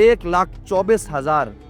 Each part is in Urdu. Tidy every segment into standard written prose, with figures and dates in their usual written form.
1,24,000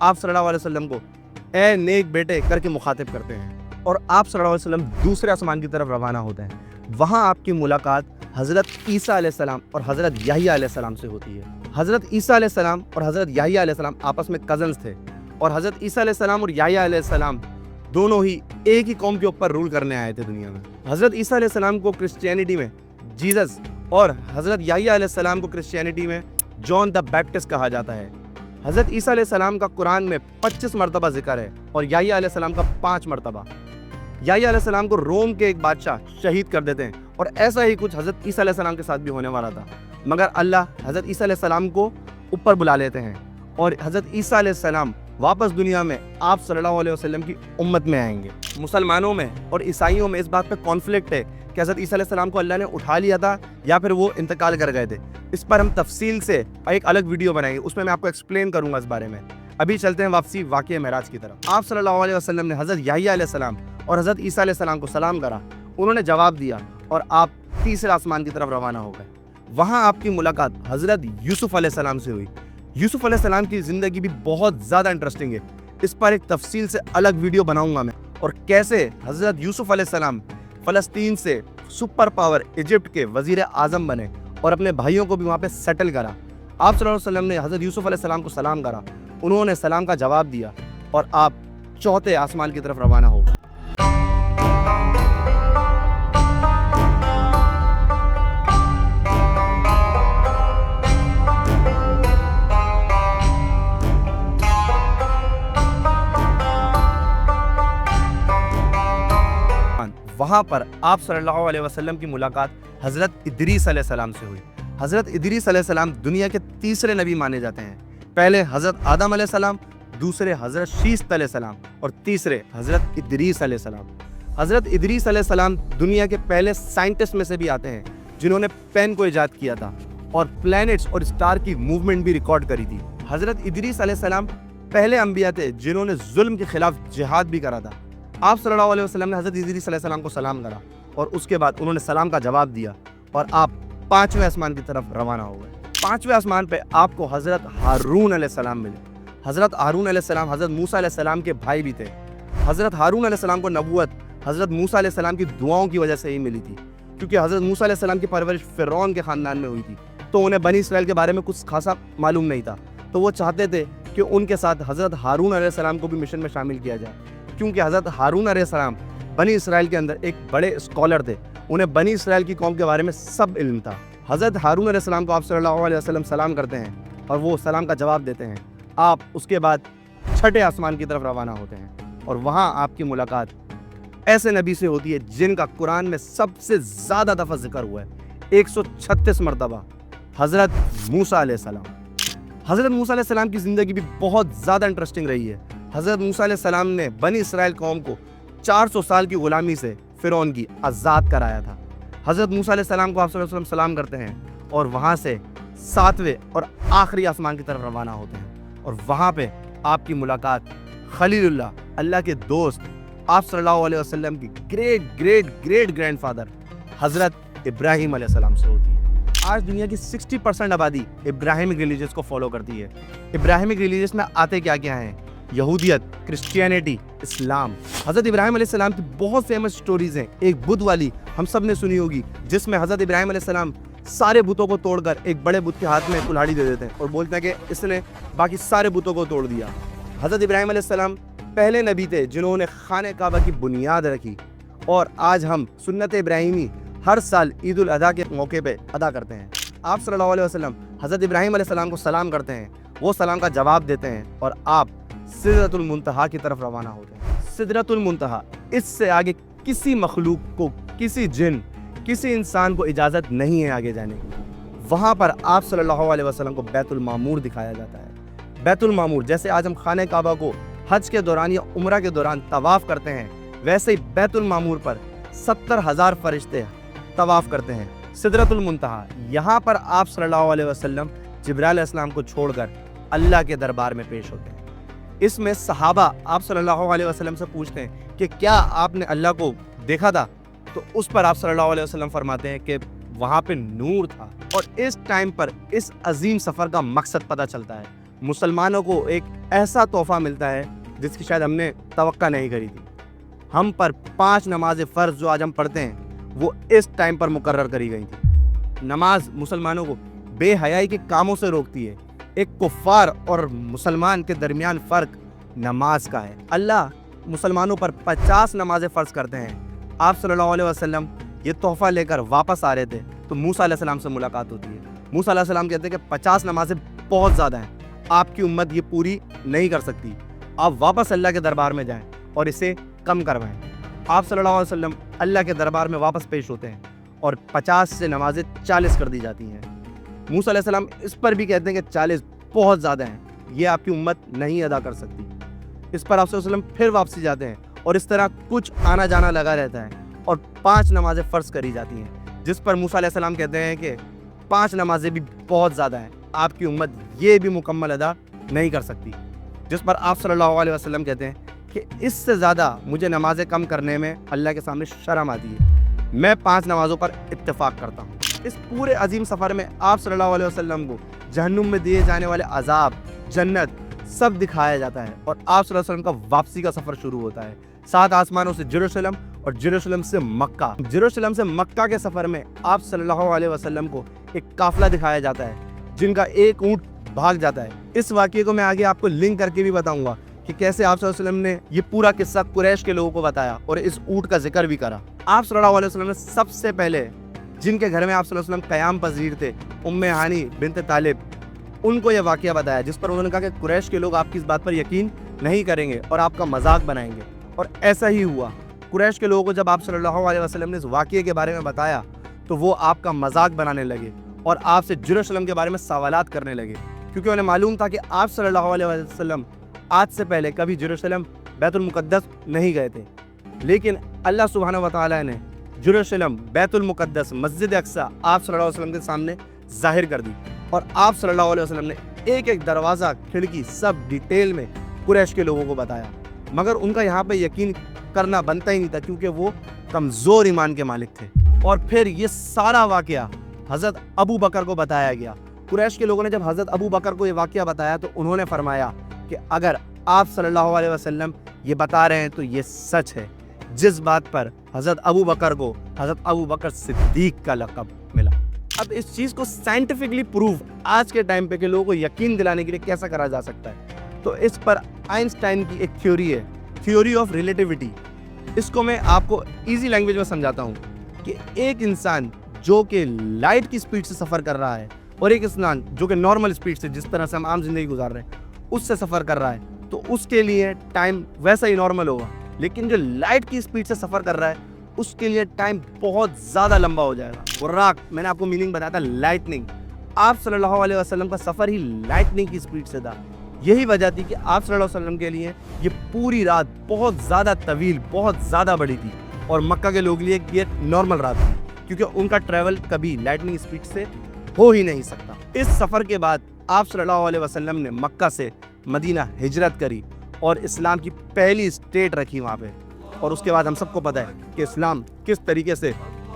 آپ صلی اللہ علیہ وسلم کو اے نیک بیٹے کر کے مخاطب کرتے ہیں، اور آپ صلی اللہ علیہ وسلم دوسرے آسمان کی طرف روانہ ہوتے ہیں۔ وہاں آپ کی ملاقات حضرت عیسیٰ علیہ السلام اور حضرت یحییٰ علیہ السلام سے ہوتی ہے۔ حضرت عیسیٰ علیہ السلام اور حضرت یحییٰ علیہ السلام آپس میں کزنز تھے، اور حضرت عیسیٰ علیہ السلام اور یحییٰ علیہ السلام دونوں ہی ایک ہی قوم کے اوپر رول کرنے آئے تھے دنیا میں۔ حضرت عیسیٰ علیہ السلام کو کرسچینٹی میں جیزس، اور حضرت یحییٰ علیہ السلام کو کرسچینٹی میں جان دا بیپٹسٹ کہا جاتا ہے۔ حضرت عیسیٰ علیہ السلام کا قرآن میں 25 مرتبہ ذکر ہے، اور یحییٰ علیہ السلام کا 5 مرتبہ۔ یحییٰ علیہ السلام کو روم کے ایک بادشاہ شہید کر دیتے ہیں، اور ایسا ہی کچھ حضرت عیسیٰ علیہ السلام کے ساتھ بھی ہونے والا تھا، مگر اللہ حضرت عیسیٰ علیہ السلام کو اوپر بلا لیتے ہیں، اور حضرت عیسیٰ علیہ السلام واپس دنیا میں آپ صلی اللہ علیہ وسلم کی امت میں آئیں گے۔ مسلمانوں میں اور عیسائیوں میں اس بات پہ کانفلکٹ ہے کہ حضرت عیسیٰ علیہ السلام کو اللہ نے اٹھا لیا تھا یا پھر وہ انتقال کر گئے تھے۔ اس پر ہم تفصیل سے ایک الگ ویڈیو بنائیں گے، اس میں آپ کو ایکسپلین کروں گا اس بارے میں۔ ابھی چلتے ہیں واپسی واقعہ معراج کی طرف۔ آپ صلی اللہ علیہ وسلم نے حضرت یحییٰ علیہ السلام اور حضرت عیسیٰ علیہ السلام کو سلام کرا، انہوں نے جواب دیا، اور آپ تیسرے آسمان کی طرف روانہ ہو گئے۔ وہاں آپ کی ملاقات حضرت یوسف علیہ السلام سے ہوئی۔ یوسف علیہ السلام کی زندگی بھی بہت زیادہ انٹرسٹنگ ہے، اس پر ایک تفصیل سے الگ ویڈیو بناؤں گا میں، اور کیسے حضرت یوسف علیہ السلام فلسطین سے سپر پاور ایجپٹ کے وزیر اعظم بنے اور اپنے بھائیوں کو بھی وہاں پہ سیٹل کرا۔ آپ صلی اللہ علیہ وسلم نے حضرت یوسف علیہ السلام کو سلام کرا، انہوں نے سلام کا جواب دیا، اور آپ چوتھے آسمان کی طرف روانہ ہو گئے۔ وہاں پر آپ صلی اللہ علیہ وسلم کی ملاقات حضرت ادریس علیہ السلام سے ہوئی۔ حضرت ادریس علیہ السلام دنیا کے تیسرے نبی مانے جاتے ہیں۔ پہلے حضرت آدم علیہ السلام، دوسرے حضرت شیث علیہ السلام، اور تیسرے حضرت ادریس علیہ السلام۔ حضرت ادریس علیہ السلام دنیا کے پہلے سائنٹسٹ میں سے بھی آتے ہیں جنہوں نے پین کو ایجاد کیا تھا اور پلینٹس اور اسٹار کی موومنٹ بھی ریکارڈ کری تھی۔ حضرت ادریس علیہ السلام پہلے انبیاء تھے جنہوں نے ظلم کے خلاف جہاد بھی کرا تھا۔ آپ صلی اللہ علیہ وسلم نے حضرت ادریس علیہ السلام کو سلام کرا، اور اس کے بعد انہوں نے سلام کا جواب دیا، اور آپ پانچویں آسمان کی طرف روانہ ہو گئے۔ پانچویں آسمان پہ آپ کو حضرت ہارون علیہ السلام ملے۔ حضرت ہارون علیہ السلام حضرت موسیٰ علیہ السلام کے بھائی بھی تھے۔ حضرت ہارون علیہ السلام کو نبوت حضرت موسیٰ علیہ السلام کی دعاؤں کی وجہ سے ہی ملی تھی، کیونکہ حضرت موسیٰ علیہ السلام کی پرورش فرعون کے خاندان میں ہوئی تھی، تو انہیں بنی اسرائیل کے بارے میں کچھ خاصا معلوم نہیں تھا، تو وہ چاہتے تھے کہ ان کے ساتھ حضرت ہارون علیہ السلام کو بھی مشن میں شامل کیا جائے، کیونکہ حضرت ہارون علیہ السلام بنی اسرائیل کے اندر ایک بڑے اسکالر تھے، انہیں بنی اسرائیل کی قوم کے بارے میں سب علم تھا۔ حضرت ہارون علیہ السلام کو آپ صلی اللہ علیہ وسلم سلام کرتے ہیں، اور وہ سلام کا جواب دیتے ہیں۔ آپ اس کے بعد چھٹے آسمان کی طرف روانہ ہوتے ہیں، اور وہاں آپ کی ملاقات ایسے نبی سے ہوتی ہے جن کا قرآن میں سب سے زیادہ دفعہ ذکر ہوا ہے، 136 مرتبہ، حضرت موسیٰ علیہ السلام۔ حضرت موسیٰ علیہ السلام کی زندگی بھی بہت زیادہ انٹرسٹنگ رہی ہے۔ حضرت موسیٰ علیہ السلام نے بنی اسرائیل قوم کو 400 سال کی غلامی سے فرعون کی آزاد کرایا تھا۔ حضرت موسیٰ علیہ السلام کو آپ صلی اللہ علیہ وسلم سلام کرتے ہیں، اور وہاں سے 7ویں اور آخری آسمان کی طرف روانہ ہوتے ہیں، اور وہاں پہ آپ کی ملاقات خلیل اللہ، اللہ کے دوست، آپ صلی اللہ علیہ وسلم کی great great great grand father حضرت ابراہیم علیہ السلام سے ہوتی ہے۔ آج دنیا کی 60% آبادی ابراہیمک ریلیجس کو فالو کرتی ہے۔ ابراہیمک ریلیجس میں آتے کیا کیا ہیں؟ یہودیت، کرسچینٹی، اسلام۔ حضرت ابراہیم علیہ السلام کی بہت فیمس سٹوریز ہیں۔ ایک بدھ والی ہم سب نے سنی ہوگی، جس میں حضرت ابراہیم علیہ السلام سارے بتوں کو توڑ کر ایک بڑے بت کے ہاتھ میں کلہاڑی دے دیتے ہیں اور بولتے ہیں کہ اس نے باقی سارے بتوں کو توڑ دیا۔ حضرت ابراہیم علیہ السلام پہلے نبی تھے جنہوں نے خانہ کعبہ کی بنیاد رکھی، اور آج ہم سنت ابراہیمی ہر سال عید الاضحیٰ کے موقع پہ ادا کرتے ہیں۔ آپ صلی اللہ علیہ وسلم حضرت ابراہیم علیہ السلام کو سلام کرتے ہیں، وہ سلام کا جواب دیتے ہیں، اور آپ سدرۃ المنتہا کی طرف روانہ ہوتے ہیں۔ سدرۃ المنتہا، اس سے آگے کسی مخلوق کو، کسی جن، کسی انسان کو اجازت نہیں ہے آگے جانے کی۔ وہاں پر آپ صلی اللہ علیہ وسلم کو بیت المعمور دکھایا جاتا ہے۔ بیت المعمور، جیسے آج ہم خانہ کعبہ کو حج کے دوران یا عمرہ کے دوران طواف کرتے ہیں، ویسے ہی بیت المعمور پر 70,000 فرشتے طواف کرتے ہیں۔ سدرۃ المنتہا، یہاں پر آپ صلی اللہ علیہ وسلم جبرائیل علیہ السلام کو چھوڑ کر اللہ کے دربار میں پیش ہوتے ہیں۔ اس میں صحابہ آپ صلی اللہ علیہ وسلم سے پوچھتے ہیں کہ کیا آپ نے اللہ کو دیکھا تھا؟ تو اس پر آپ صلی اللہ علیہ وسلم فرماتے ہیں کہ وہاں پہ نور تھا۔ اور اس ٹائم پر اس عظیم سفر کا مقصد پتہ چلتا ہے۔ مسلمانوں کو ایک ایسا تحفہ ملتا ہے جس کی شاید ہم نے توقع نہیں کری تھی۔ ہم پر 5 نماز فرض جو آج ہم پڑھتے ہیں وہ اس ٹائم پر مقرر کری گئی تھی۔ نماز مسلمانوں کو بے حیائی کے کاموں سے روکتی ہے۔ ایک کفار اور مسلمان کے درمیان فرق نماز کا ہے۔ اللہ مسلمانوں پر 50 نمازیں فرض کرتے ہیں۔ آپ صلی اللہ علیہ وسلم یہ تحفہ لے کر واپس آ رہے تھے تو موسیٰ علیہ السلام سے ملاقات ہوتی ہے۔ موسیٰ علیہ السلام کہتے ہیں کہ 50 نمازیں بہت زیادہ ہیں، آپ کی امت یہ پوری نہیں کر سکتی، آپ واپس اللہ کے دربار میں جائیں اور اسے کم کروائیں۔ آپ صلی اللہ علیہ وسلم اللہ کے دربار میں واپس پیش ہوتے ہیں اور 50 سے نمازیں 40 کر دی جاتی ہیں۔ موسیٰ علیہ السلام اس پر بھی کہتے ہیں کہ 40 بہت زیادہ ہیں، یہ آپ کی امت نہیں ادا کر سکتی۔ اس پر آپ صلی اللہ علیہ وسلم پھر واپسی جاتے ہیں اور اس طرح کچھ آنا جانا لگا رہتا ہے اور 5 نمازیں فرض کری جاتی ہیں، جس پر موسیٰ علیہ السلام کہتے ہیں کہ 5 نمازیں بھی بہت زیادہ ہیں، آپ کی امت یہ بھی مکمل ادا نہیں کر سکتی۔ جس پر آپ صلی اللہ علیہ وسلم کہتے ہیں کہ اس سے زیادہ مجھے نمازیں کم کرنے میں اللہ کے سامنے شرم آتی ہے، میں 5 نمازوں پر اتفاق کرتا ہوں۔ اس پورے عظیم سفر میں آپ صلی اللہ علیہ وسلم کو جہنم میں دیے جانے والے عذاب، جنت سب دکھایا جاتا ہے اور آپ صلی اللہ علیہ وسلم کا واپسی کا سفر شروع ہوتا ہے 7 آسمانوں سے جیروسلم اور جیروسلم سے مکہ۔ جیروسلم سے مکہ کے سفر میں آپ صلی اللہ علیہ وسلم کو ایک قافلہ دکھایا جاتا ہے جن کا ایک اونٹ بھاگ جاتا ہے۔ اس واقعے کو میں آگے آپ کو لنک کر کے بھی بتاؤں گا کہ کیسے آپ صلی اللہ علیہ وسلم نے یہ پورا قصہ قریش کے لوگوں کو بتایا اور اس اونٹ کا ذکر بھی کرا۔ آپ صلی اللہ علیہ وسلم نے سب سے پہلے جن کے گھر میں آپ صلی اللہ علیہ وسلم قیام پذیر تھے، ام ہانی بنت طالب، ان کو یہ واقعہ بتایا، جس پر انہوں نے کہا کہ قریش کے لوگ آپ کی اس بات پر یقین نہیں کریں گے اور آپ کا مذاق بنائیں گے، اور ایسا ہی ہوا۔ قریش کے لوگوں کو جب آپ صلی اللہ علیہ وسلم نے اس واقعے کے بارے میں بتایا تو وہ آپ کا مذاق بنانے لگے اور آپ سے جیروسلم کے بارے میں سوالات کرنے لگے، کیونکہ انہیں معلوم تھا کہ آپ صلی اللہ علیہ وسلم آج سے پہلے کبھی جیروسلم بیت المقدس نہیں گئے تھے، لیکن اللہ سبحانہ و تعالیٰ نے جیروسلم، بیت المقدس، مسجد اقصی آپ صلی اللہ علیہ وسلم کے سامنے ظاہر کر دی، اور آپ صلی اللہ علیہ وسلم نے ایک ایک دروازہ، کھڑکی سب ڈیٹیل میں قریش کے لوگوں کو بتایا، مگر ان کا یہاں پہ یقین کرنا بنتا ہی نہیں تھا کیونکہ وہ کمزور ایمان کے مالک تھے۔ اور پھر یہ سارا واقعہ حضرت ابو بکر کو بتایا گیا۔ قریش کے لوگوں نے جب حضرت ابو بکر کو یہ واقعہ بتایا تو انہوں نے فرمایا کہ اگر آپ صلی اللہ علیہ وسلم یہ بتا رہے ہیں تو یہ سچ ہے، جس بات پر حضرت ابو بکر کو حضرت ابو بکر صدیق کا لقب ملا۔ اب اس چیز کو سائنٹیفکلی پروف آج کے ٹائم پہ کہ لوگوں کو یقین دلانے کے لیے کیسا کرا جا سکتا ہے، تو اس پر آئنسٹائن کی ایک تھیوری ہے، تھیوری آف ریلیٹیوٹی۔ اس کو میں آپ کو ایزی لینگویج میں سمجھاتا ہوں کہ ایک انسان جو کہ لائٹ کی سپیڈ سے سفر کر رہا ہے اور ایک انسان جو کہ نارمل سپیڈ سے، جس طرح سے ہم عام زندگی گزار رہے ہیں، اس سے سفر کر رہا ہے، تو اس کے لیے ٹائم ویسا ہی نارمل ہوگا، لیکن جو لائٹ کی سپیڈ سے سفر کر رہا ہے اس کے لیے ٹائم بہت زیادہ لمبا ہو جائے گا۔ براق، میں نے آپ کو میننگ بتایا تھا لائٹننگ، آپ صلی اللہ علیہ وسلم کا سفر ہی لائٹننگ کی سپیڈ سے تھا۔ یہی وجہ تھی کہ آپ صلی اللہ علیہ وسلم کے لیے یہ پوری رات بہت زیادہ طویل، بہت زیادہ بڑی تھی، اور مکہ کے لوگوں کے لیے یہ نارمل رات تھی، کیونکہ ان کا ٹریول کبھی لائٹننگ سپیڈ سے ہو ہی نہیں سکتا۔ اس سفر کے بعد آپ صلی اللہ علیہ وسلم نے مکہ سے مدینہ ہجرت کری اور اسلام کی پہلی اسٹیٹ رکھی وہاں پہ، اور اس کے بعد ہم سب کو پتہ ہے کہ اسلام کس طریقے سے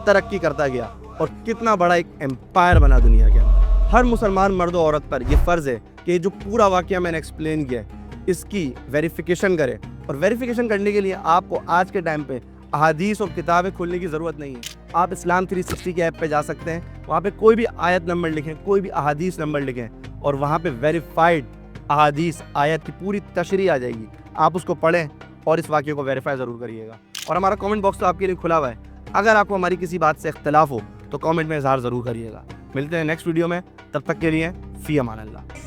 ترقی کرتا گیا اور کتنا بڑا ایک ایمپائر بنا دنیا کے اندر۔ ہر مسلمان مرد و عورت پر یہ فرض ہے کہ جو پورا واقعہ میں نے ایکسپلین کیا ہے اس کی ویریفیکیشن کرے، اور ویریفیکیشن کرنے کے لیے آپ کو آج کے ٹائم پہ احادیث اور کتابیں کھولنے کی ضرورت نہیں ہے۔ آپ اسلام 360 کے ایپ پہ جا سکتے ہیں، وہاں پہ کوئی بھی آیت نمبر لکھیں، کوئی بھی احادیث نمبر لکھیں، اور وہاں پہ ویریفائڈ احادیث آیت کی پوری تشریح آ جائے گی، آپ اس کو پڑھیں اور اس واقعے کو ویریفائی ضرور کریے گا۔ اور ہمارا کامنٹ باکس تو آپ کے لیے کھلا ہوا ہے، اگر آپ کو ہماری کسی بات سے اختلاف ہو تو کامنٹ میں اظہار ضرور کریے گا۔ ملتے ہیں نیکسٹ ویڈیو میں، تب تک کے لیے فی امان اللہ۔